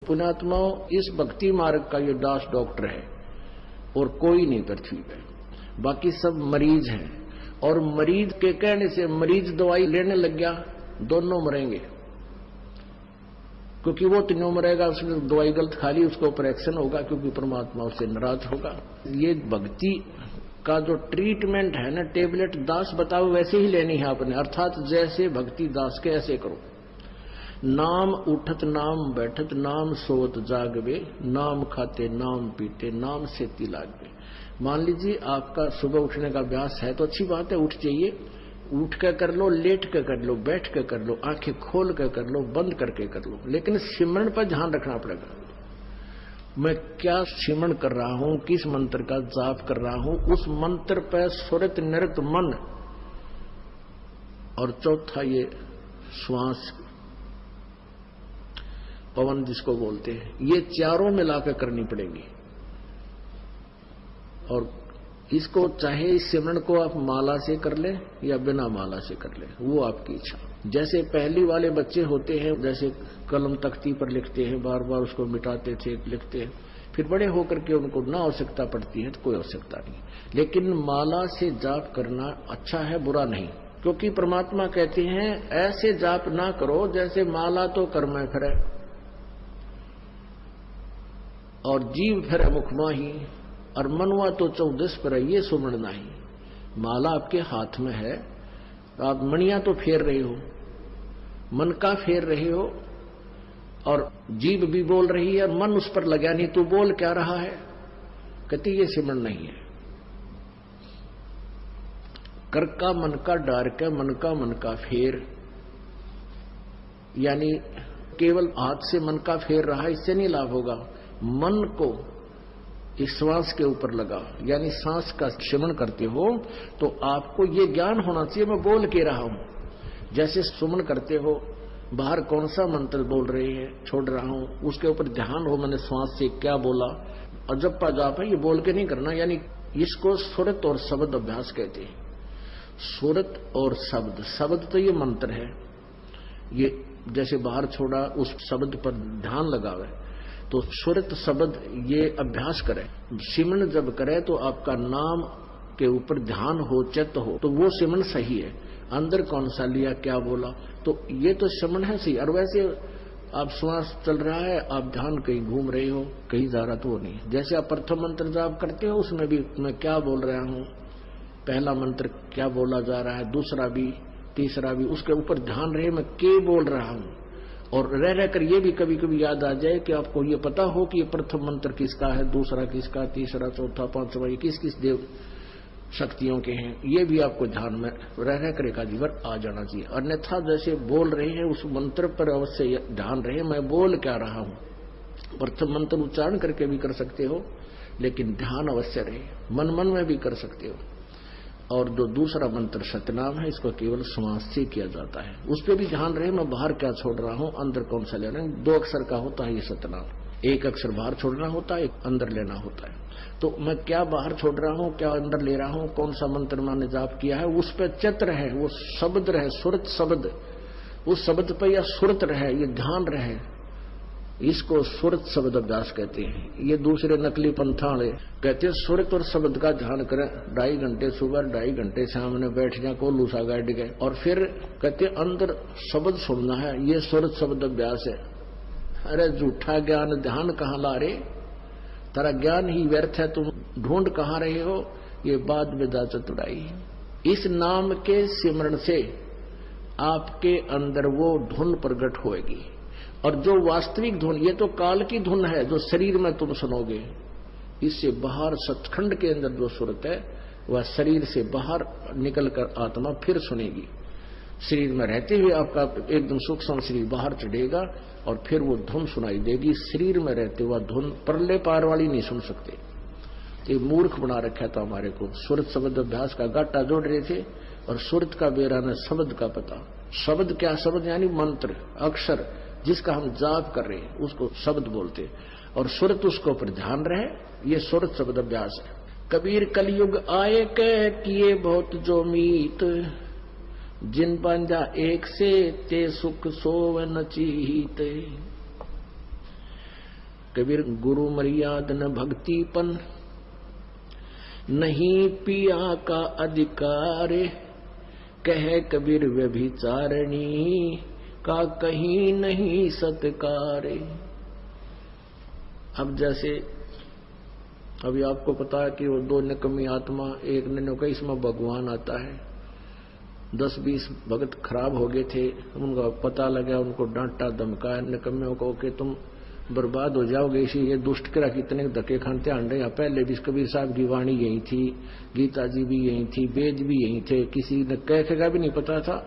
पुण्यात्माओं, इस भक्ति मार्ग का ये दास डॉक्टर है और कोई नहीं पृथ्वी पे, बाकी सब मरीज हैं। और मरीज के कहने से मरीज दवाई लेने लग गया, दोनों मरेंगे, क्योंकि वो तीनों मरेगा, उसने दवाई गलत खा ली, उसको ऊपर एक्शन होगा, क्योंकि परमात्मा उससे नाराज होगा। ये भक्ति का जो ट्रीटमेंट है ना, टेबलेट दास बताओ वैसे ही लेनी है आपने, अर्थात जैसे भक्ति दास के ऐसे करो। नाम उठत नाम बैठत नाम सोत जागवे, नाम खाते नाम पीते नाम सेती लागवे। मान लीजिए आपका सुबह उठने का अभ्यास है तो अच्छी बात है, उठ जाइए, उठ कर कर लो, लेट कर कर लो, बैठ कर कर लो, आंखें खोल कर कर लो, बंद करके कर लो, लेकिन सिमरन पर ध्यान रखना पड़ेगा। मैं क्या सिमरन कर रहा हूं, किस मंत्र का जाप कर रहा हूं, उस मंत्र पर सुरत निरत मन। और चौथा ये श्वास, पवन जिसको बोलते हैं, ये चारों मिलाकर करनी पड़ेगी। और इसको चाहे इस सिमरन को आप माला से कर ले या बिना माला से कर ले, वो आपकी इच्छा। जैसे पहली वाले बच्चे होते हैं, जैसे कलम तख्ती पर लिखते हैं, बार बार उसको मिटाते थे, लिखते हैं, फिर बड़े होकर के उनको ना आवश्यकता पड़ती है तो कोई आवश्यकता नहीं। लेकिन माला से जाप करना अच्छा है, बुरा नहीं, क्योंकि परमात्मा कहते हैं ऐसे जाप ना करो जैसे माला तो कर में फिरे और जीव फिरे मुख माही, और मनवा तो 14 पर ये सुमरण नहीं। माला आपके हाथ में है, आप मणियां तो फेर रहे हो, मन का फेर रहे हो, और जीभ भी बोल रही है, मन उस पर लगा नहीं, तू बोल क्या रहा है, कहती ये सिमरण नहीं है। कर का मन का डार के मन का फेर, यानी केवल हाथ से मन का फेर रहा, इससे नहीं लाभ होगा। मन को इस श्वास के ऊपर लगा, यानी सांस का सिमरन करते हो तो आपको ये ज्ञान होना चाहिए मैं बोल के रहा हूं। जैसे सुमन करते हो, बाहर कौन सा मंत्र बोल रहे हैं, छोड़ रहा हूं, उसके ऊपर ध्यान हो मैंने श्वास से क्या बोला। और जप्पा जाप है, ये बोल के नहीं करना, यानी इसको सुरत और शब्द अभ्यास कहते हैं। सुरत और शब्द, शब्द तो ये मंत्र है, ये जैसे बाहर छोड़ा उस शब्द पर ध्यान लगावे, तो सुरत शब्द ये अभ्यास करे। सिमरन जब करे तो आपका नाम के ऊपर ध्यान हो, चित्त हो, तो वो सिमरन सही है। अंदर कौन सा लिया, क्या बोला, तो ये तो सिमरन है सही। और वैसे आप श्वास चल रहा है, आप ध्यान कहीं घूम रहे हो, कहीं जा रहा तो वो नहीं। जैसे आप प्रथम मंत्र जाप करते हो, उसमें भी मैं क्या बोल रहा हूं, पहला मंत्र क्या बोला जा रहा है, दूसरा भी, तीसरा भी, उसके ऊपर ध्यान रहे मैं क्या बोल रहा हूं। और रह रहकर ये भी कभी कभी याद आ जाए कि आपको ये पता हो कि ये प्रथम मंत्र किसका है, दूसरा किसका, तीसरा, चौथा, पांचवा, ये किस किस देव शक्तियों के हैं, ये भी आपको ध्यान में रह रहकर एक आधी बार आ जाना चाहिए। अन्यथा जैसे बोल रहे हैं उस मंत्र पर अवश्य ध्यान रहे मैं बोल क्या रहा हूं। प्रथम मंत्र उच्चारण करके भी कर सकते हो, लेकिन ध्यान अवश्य रहे, मन मन में भी कर सकते हो। और जो दूसरा मंत्र सतनाम है, इसको केवल श्वास से किया जाता है, उस पर भी ध्यान रहे मैं बाहर क्या छोड़ रहा हूं, अंदर कौन सा ले रहा हूं। 2 अक्षर का होता है ये सतनाम, 1 अक्षर बाहर छोड़ना होता है, 1 अंदर लेना होता है। तो मैं क्या बाहर छोड़ रहा हूं, क्या अंदर ले रहा हूं, कौन सा मंत्र मैंने जाप किया है, उस पर चित्त रहे, वो शब्द रहे, सुरत शब्द, उस शब्द पर या सुरत रहे, ये ध्यान रहे, इसको सुरत शब्द अभ्यास कहते हैं। ये दूसरे नकली पंथाड़े कहते हैं सुरत और शब्द का ध्यान करें, 2.5 घंटे सुबह, 2.5 घंटे सामने बैठ जाए, को लूसा गाड़ गए, और फिर कहते अंदर शब्द सुनना है, ये सुरत शब्द अभ्यास है। अरे झूठा ज्ञान ध्यान कहाँ ला रहे, तेरा ज्ञान ही व्यर्थ है, तुम ढूंढ कहाँ रहे हो, ये बाद में जा चतुराई। इस नाम के सिमरण से आपके अंदर वो धुन प्रकट होएगी, और जो वास्तविक धुन, ये तो काल की धुन है जो शरीर में तुम सुनोगे, इससे बाहर सचखंड के अंदर जो सुरत है वह शरीर से बाहर निकलकर आत्मा फिर सुनेगी। शरीर में रहते हुए आपका एकदम सूक्ष्म शरीर बाहर चढ़ेगा और फिर वो धुन सुनाई देगी। शरीर में रहते हुआ धुन परले पार वाली नहीं सुन सकते, ये मूर्ख बना रखा था हमारे को। सुरत शब्द अभ्यास का गाटा जोड़ रहे थे और सुरत का बेरा न शब्द का पता। शब्द क्या, शब्द यानी मंत्र, अक्षर जिसका हम जाप कर रहे हैं उसको शब्द बोलते, और सुरत उसके ऊपर ध्यान रहे, ये सुरत शब्द अभ्यास है। कबीर कलयुग आए कह किए बहुत जो मीत, जिन बांधा एक से ते सुख सोव न चीत। कबीर गुरु मर्याद न भक्तिपन, नहीं पिया का अधिकार, कह कबीर व्यभिचारिणी का कहीं नहीं सत्कार। अब जैसे अभी आपको पता है कि वो दो निकम्मी आत्मा, एक ने कहा इसमें भगवान आता है, 10-20 भगत खराब हो गए थे, उनका पता लगा, उनको डांटा धमकाया निकम्मियों को कि तुम बर्बाद हो जाओगे, इसी ये दुष्ट करा कितने धक्के खानते आंडे। पहले भी कबीर साहब की वाणी यही थी, गीता जी भी यही थी, वेद भी यही थे, किसी ने कैसे का भी नहीं पता था।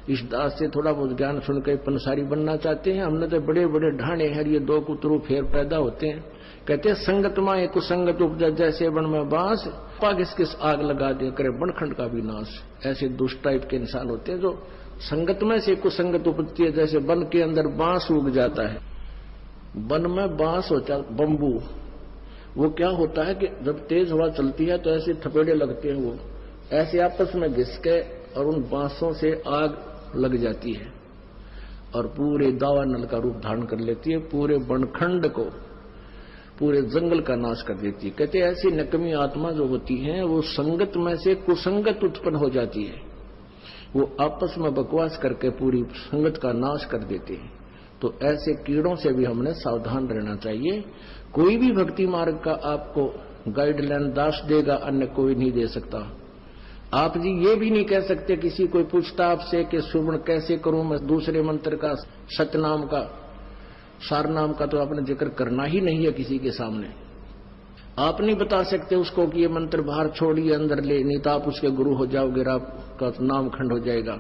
इस दास से थोड़ा बहुत ज्ञान सुन के पंसारी बनना चाहते हैं। हमने तो बड़े बड़े ढाणे हैं, ये दो कुतरू फेर पैदा होते हैं। कहते हैं संगत माए कुसंगत उपजा, जैसे बन में बांस, पाग किस आग लगा दे करे बनखंड का भी नाश। ऐसे दुष्ट टाइप के इंसान होते हैं जो संगत में से कुसंगत उपजती है। जैसे वन के अंदर बांस उग जाता है, वन में बांस होता बम्बू, वो क्या होता है कि जब तेज हवा चलती है तो ऐसे थपेड़े लगते हैं, वो ऐसे आपस में घिस के और उन बांसों से आग लग जाती है और पूरे दावा नल का रूप धारण कर लेती है, पूरे बनखंड को, पूरे जंगल का नाश कर देती है। कहते हैं ऐसी नकमी आत्मा जो होती है वो संगत में से कुसंगत उत्पन्न हो जाती है, वो आपस में बकवास करके पूरी संगत का नाश कर देते हैं। तो ऐसे कीड़ों से भी हमने सावधान रहना चाहिए। कोई भी भक्ति मार्ग का आपको गाइडलाइन दास देगा, अन्य कोई नहीं दे सकता। आप जी ये भी नहीं कह सकते, किसी कोई पूछता आपसे कि सुमन कैसे करूं मैं, दूसरे मंत्र का, सतनाम का, सारनाम का तो आपने जिक्र करना ही नहीं है किसी के सामने। आप नहीं बता सकते उसको कि ये मंत्र बाहर छोड़िए अंदर ले, नहीं तो आप उसके गुरु हो जाओगे, आपका नाम खंड हो जाएगा।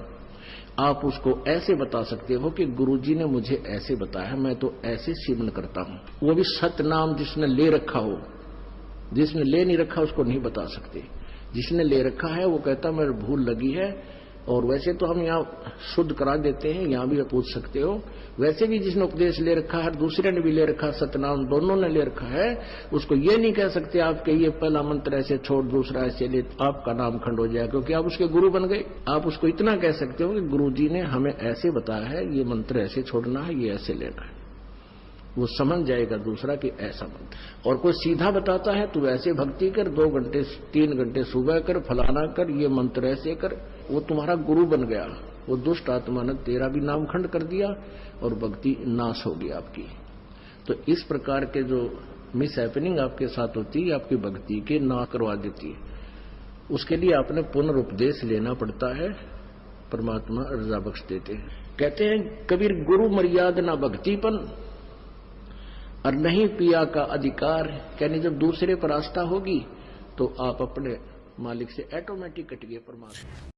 आप उसको ऐसे बता सकते हो कि गुरुजी ने मुझे ऐसे बताया, मैं तो ऐसे सेवन करता हूं। वो भी सतनाम जिसने ले रखा हो, जिसने ले नहीं रखा उसको नहीं बता सकते। जिसने ले रखा है वो कहता मेरे भूल लगी है। और वैसे तो हम यहाँ शुद्ध करा देते हैं, यहाँ भी आप पूछ सकते हो। वैसे भी जिसने उपदेश ले रखा है, दूसरे ने भी ले रखा, सतनाम दोनों ने ले रखा है, उसको ये नहीं कह सकते आप कि ये पहला मंत्र ऐसे छोड़ दूसरा ऐसे ले, आपका नाम खंड हो जाए, क्योंकि आप उसके गुरु बन गए। आप उसको इतना कह सकते हो कि गुरुजी ने हमें ऐसे बताया है, ये मंत्र ऐसे छोड़ना है, ये ऐसे लेना है, वो समझ जाएगा दूसरा कि ऐसा मंत्र। और कोई सीधा बताता है तू ऐसे भक्ति कर, 2 घंटे 3 घंटे सुबह कर, फलाना कर, ये मंत्र ऐसे कर, वो तुम्हारा गुरु बन गया। वो दुष्ट आत्मा ने तेरा भी नाम खंड कर दिया और भक्ति नाश होगी आपकी। तो इस प्रकार के जो मिस हैपनिंग आपके साथ होती है, आपकी भक्ति के ना करवा देती है। उसके लिए आपने पुनरुपदेश लेना पड़ता है, परमात्मा रजा बख्श देते हैं। कहते हैं कबीर गुरु मर्याद ना भक्तिपन, और नहीं पिया का अधिकार। यानी जब दूसरे पर आस्था होगी तो आप अपने मालिक से ऑटोमेटिक कट गए परमात्मा।